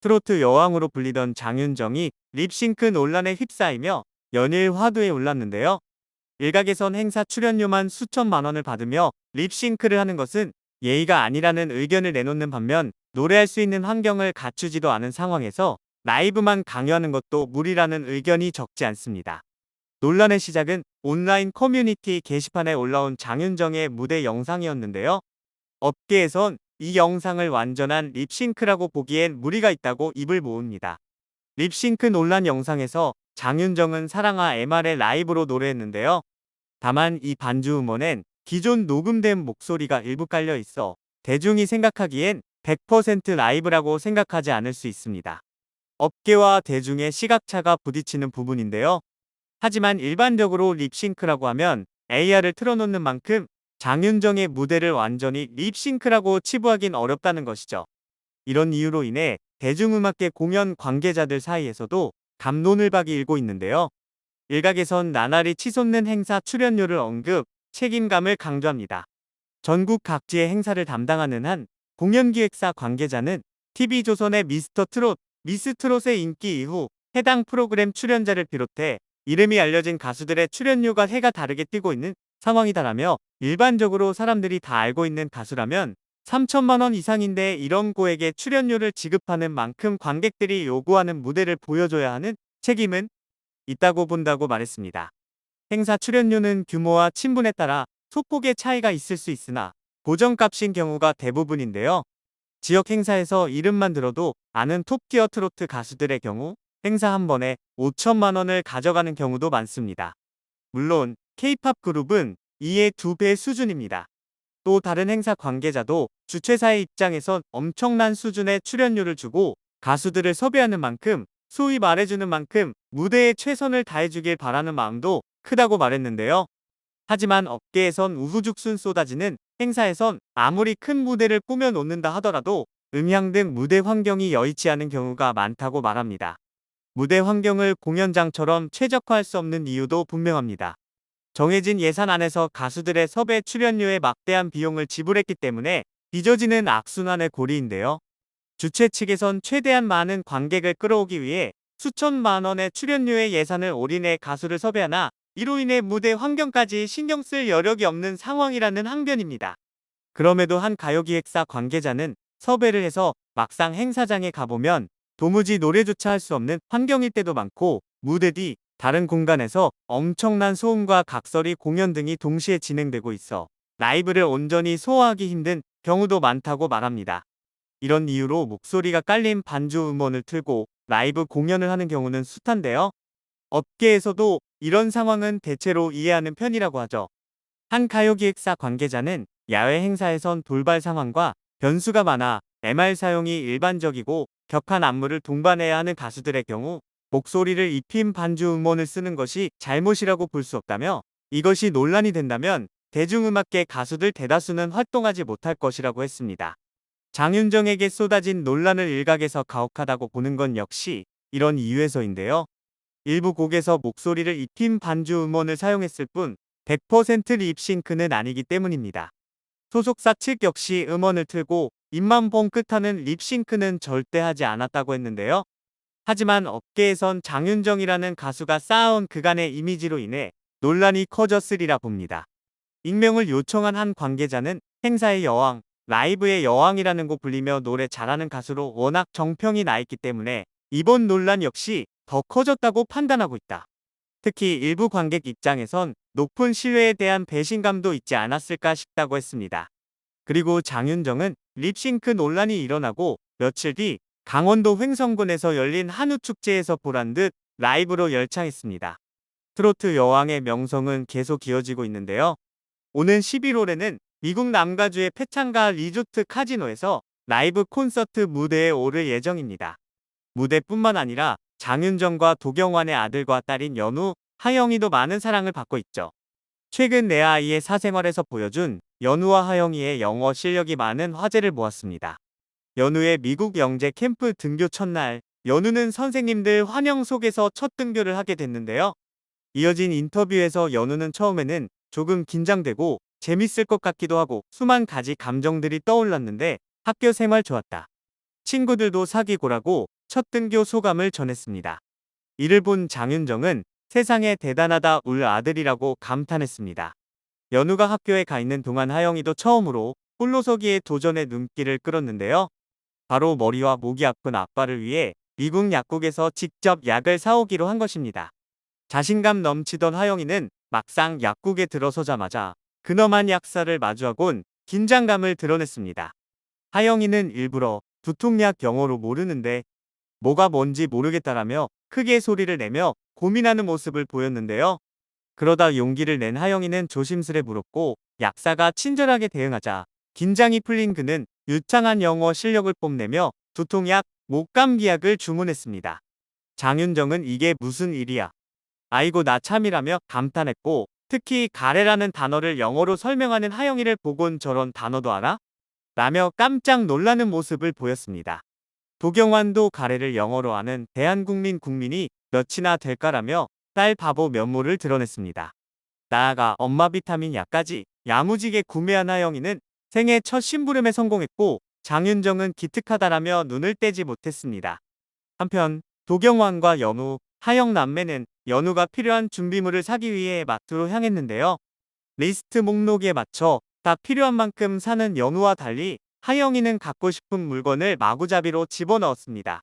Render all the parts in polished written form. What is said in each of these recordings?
트로트 여왕으로 불리던 장윤정이 립싱크 논란에 휩싸이며 연일 화두에 올랐는데요. 일각에선 행사 출연료만 수천만 원을 받으며 립싱크를 하는 것은 예의가 아니라는 의견을 내놓는 반면 노래할 수 있는 환경을 갖추지도 않은 상황에서 라이브만 강요하는 것도 무리라는 의견이 적지 않습니다. 논란의 시작은 온라인 커뮤니티 게시판에 올라온 장윤정의 무대 영상이었는데요. 업계에선 이 영상을 완전한 립싱크라고 보기엔 무리가 있다고 입을 모읍니다. 립싱크 논란 영상에서 장윤정은 사랑아 MR의 라이브로 노래했는데요. 다만 이 반주 음원엔 기존 녹음된 목소리가 일부 깔려 있어 대중이 생각하기엔 100% 라이브라고 생각하지 않을 수 있습니다. 업계와 대중의 시각차가 부딪히는 부분인데요. 하지만 일반적으로 립싱크라고 하면 AR을 틀어놓는 만큼 장윤정의 무대를 완전히 립싱크라고 치부하긴 어렵다는 것이죠. 이런 이유로 인해 대중음악계 공연 관계자들 사이에서도 갑론을박이 일고 있는데요. 일각에선 나날이 치솟는 행사 출연료를 언급, 책임감을 강조합니다. 전국 각지의 행사를 담당하는 한 공연기획사 관계자는 TV조선의 미스터 트롯, 미스 트롯의 인기 이후 해당 프로그램 출연자를 비롯해 이름이 알려진 가수들의 출연료가 해가 다르게 뛰고 있는 상황이다라며 일반적으로 사람들이 다 알고 있는 가수라면 3천만 원 이상인데 이런 고액의 출연료를 지급하는 만큼 관객들이 요구하는 무대를 보여줘야 하는 책임은 있다고 본다고 말했습니다. 행사 출연료는 규모와 친분에 따라 소폭의 차이가 있을 수 있으나 고정값인 경우가 대부분인데요. 지역 행사에서 이름만 들어도 아는 톱티어 트로트 가수들의 경우 행사 한 번에 5천만 원을 가져가는 경우도 많습니다. 물론 K-팝 그룹은 이의 2배 수준입니다. 또 다른 행사 관계자도 주최사의 입장에선 엄청난 수준의 출연료를 주고 가수들을 섭외하는 만큼 소위 말해주는 만큼 무대에 최선을 다해주길 바라는 마음도 크다고 말했는데요. 하지만 업계에선 우후죽순 쏟아지는 행사에선 아무리 큰 무대를 꾸며놓는다 하더라도 음향 등 무대 환경이 여의치 않은 경우가 많다고 말합니다. 무대 환경을 공연장처럼 최적화할 수 없는 이유도 분명합니다. 정해진 예산 안에서 가수들의 섭외 출연료에 막대한 비용을 지불했기 때문에 빚어지는 악순환의 고리인데요. 주최 측에선 최대한 많은 관객을 끌어오기 위해 수천만 원의 출연료의 예산을 올인해 가수를 섭외하나 이로 인해 무대 환경까지 신경 쓸 여력이 없는 상황이라는 항변입니다. 그럼에도 한 가요기획사 관계자는 섭외를 해서 막상 행사장에 가보면 도무지 노래조차 할 수 없는 환경일 때도 많고 무대 뒤 다른 공간에서 엄청난 소음과 각설이 공연 등이 동시에 진행되고 있어 라이브를 온전히 소화하기 힘든 경우도 많다고 말합니다. 이런 이유로 목소리가 깔린 반주 음원을 틀고 라이브 공연을 하는 경우는 숱한데요. 업계에서도 이런 상황은 대체로 이해하는 편이라고 하죠. 한 가요기획사 관계자는 야외 행사에선 돌발 상황과 변수가 많아 MR 사용이 일반적이고 격한 안무를 동반해야 하는 가수들의 경우 목소리를 입힌 반주 음원을 쓰는 것이 잘못이라고 볼 수 없다며 이것이 논란이 된다면 대중음악계 가수들 대다수는 활동하지 못할 것이라고 했습니다. 장윤정에게 쏟아진 논란을 일각에서 가혹하다고 보는 건 역시 이런 이유에서인데요. 일부 곡에서 목소리를 입힌 반주 음원을 사용했을 뿐 100% 립싱크는 아니기 때문입니다. 소속사 측 역시 음원을 틀고 입만 뻥끗하는 립싱크는 절대 하지 않았다고 했는데요. 하지만 업계에선 장윤정이라는 가수가 쌓아온 그간의 이미지로 인해 논란이 커졌으리라 봅니다. 익명을 요청한 한 관계자는 행사의 여왕, 라이브의 여왕이라는 곳 불리며 노래 잘하는 가수로 워낙 정평이 나 있기 때문에 이번 논란 역시 더 커졌다고 판단하고 있다. 특히 일부 관객 입장에선 높은 신뢰에 대한 배신감도 있지 않았을까 싶다고 했습니다. 그리고 장윤정은 립싱크 논란이 일어나고 며칠 뒤 강원도 횡성군에서 열린 한우축제에서 보란 듯 라이브로 열창했습니다. 트로트 여왕의 명성은 계속 이어지고 있는데요. 오는 11월에는 미국 남가주의 패창가 리조트 카지노에서 라이브 콘서트 무대에 오를 예정입니다. 무대뿐만 아니라 장윤정과 도경완의 아들과 딸인 연우, 하영이도 많은 사랑을 받고 있죠. 최근 내 아이의 사생활에서 보여준 연우와 하영이의 영어 실력이 많은 화제를 모았습니다. 연우의 미국 영재 캠프 등교 첫날, 연우는 선생님들 환영 속에서 첫 등교를 하게 됐는데요. 이어진 인터뷰에서 연우는 처음에는 조금 긴장되고 재밌을 것 같기도 하고 수만 가지 감정들이 떠올랐는데 학교 생활 좋았다. 친구들도 사귀고라고 첫 등교 소감을 전했습니다. 이를 본 장윤정은 세상에 대단하다 울 아들이라고 감탄했습니다. 연우가 학교에 가 있는 동안 하영이도 처음으로 홀로서기에 도전의 눈길을 끌었는데요. 바로 머리와 목이 아픈 아빠를 위해 미국 약국에서 직접 약을 사오기로 한 것입니다. 자신감 넘치던 하영이는 막상 약국에 들어서자마자 근엄한 약사를 마주하곤 긴장감을 드러냈습니다. 하영이는 일부러 두통약 영어로 모르는데 뭐가 뭔지 모르겠다라며 크게 소리를 내며 고민하는 모습을 보였는데요. 그러다 용기를 낸 하영이는 조심스레 물었고 약사가 친절하게 대응하자 긴장이 풀린 그는 유창한 영어 실력을 뽐내며 두통약, 목감기약을 주문했습니다. 장윤정은 이게 무슨 일이야? 아이고 나 참이라며 감탄했고 특히 가래라는 단어를 영어로 설명하는 하영이를 보곤 저런 단어도 알아? 라며 깜짝 놀라는 모습을 보였습니다. 도경환도 가래를 영어로 아는 대한국민 국민이 몇이나 될까라며 딸 바보 면모를 드러냈습니다. 나아가 엄마 비타민 약까지 야무지게 구매한 하영이는 생애 첫 심부름에 성공했고 장윤정은 기특하다라며 눈을 떼지 못했습니다. 한편 도경환과 연우, 하영 남매는 연우가 필요한 준비물을 사기 위해 마트로 향했는데요. 리스트 목록에 맞춰 다 필요한 만큼 사는 연우와 달리 하영이는 갖고 싶은 물건을 마구잡이로 집어넣었습니다.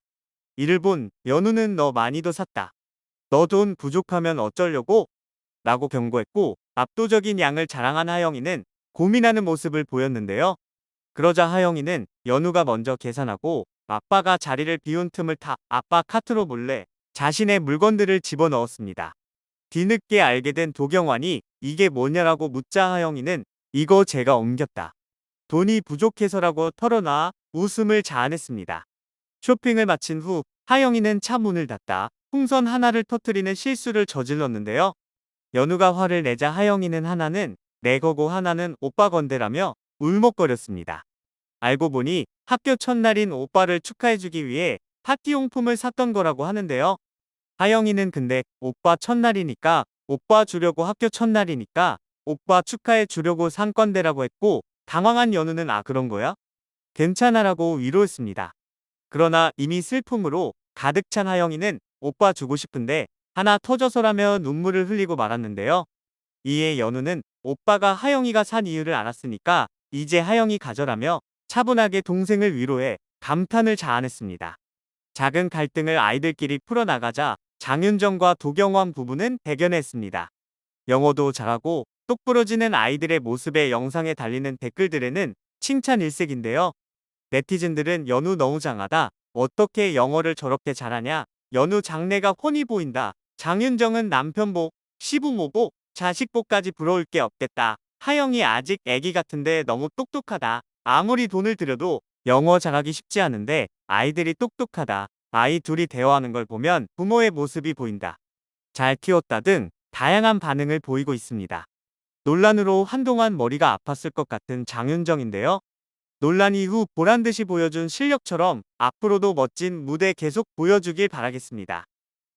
이를 본 연우는 너 많이도 샀다. 너 돈 부족하면 어쩌려고? 라고 경고했고 압도적인 양을 자랑한 하영이는 고민하는 모습을 보였는데요. 그러자 하영이는 연우가 먼저 계산하고 아빠가 자리를 비운 틈을 타 아빠 카트로 몰래 자신의 물건들을 집어넣었습니다. 뒤늦게 알게 된 도경환이 이게 뭐냐라고 묻자 하영이는 이거 제가 옮겼다. 돈이 부족해서라고 털어놔 웃음을 자아냈습니다. 쇼핑을 마친 후 하영이는 차 문을 닫다 풍선 하나를 터뜨리는 실수를 저질렀는데요. 연우가 화를 내자 하영이는 하나는 내 거고 하나는 오빠 건데라며 울먹거렸습니다. 알고 보니 학교 첫날인 오빠를 축하해주기 위해 파티용품을 샀던 거라고 하는데요. 하영이는 근데 오빠 첫날이니까 오빠 주려고 학교 첫날이니까 오빠 축하해 주려고 산 건데라고 했고 당황한 연우는 아 그런 거야? 괜찮아라고 위로했습니다. 그러나 이미 슬픔으로 가득 찬 하영이는 오빠 주고 싶은데 하나 터져서라며 눈물을 흘리고 말았는데요. 이에 연우는 오빠가 하영이가 산 이유를 알았으니까 이제 하영이 가져라며 차분하게 동생을 위로해 감탄을 자아냈습니다. 작은 갈등을 아이들끼리 풀어나가자 장윤정과 도경환 부부는 대견했습니다. 영어도 잘하고 똑부러지는 아이들의 모습에 영상에 달리는 댓글들에는 칭찬 일색인데요. 네티즌들은 연우 너무 장하다. 어떻게 영어를 저렇게 잘하냐. 연우 장래가 훤히 보인다. 장윤정은 남편복, 시부모복, 자식복까지 부러울 게 없겠다. 하영이 아직 애기 같은데 너무 똑똑하다. 아무리 돈을 들여도 영어 잘하기 쉽지 않은데 아이들이 똑똑하다. 아이 둘이 대화하는 걸 보면 부모의 모습이 보인다. 잘 키웠다 등 다양한 반응을 보이고 있습니다. 논란으로 한동안 머리가 아팠을 것 같은 장윤정인데요. 논란 이후 보란듯이 보여준 실력처럼 앞으로도 멋진 무대 계속 보여주길 바라겠습니다.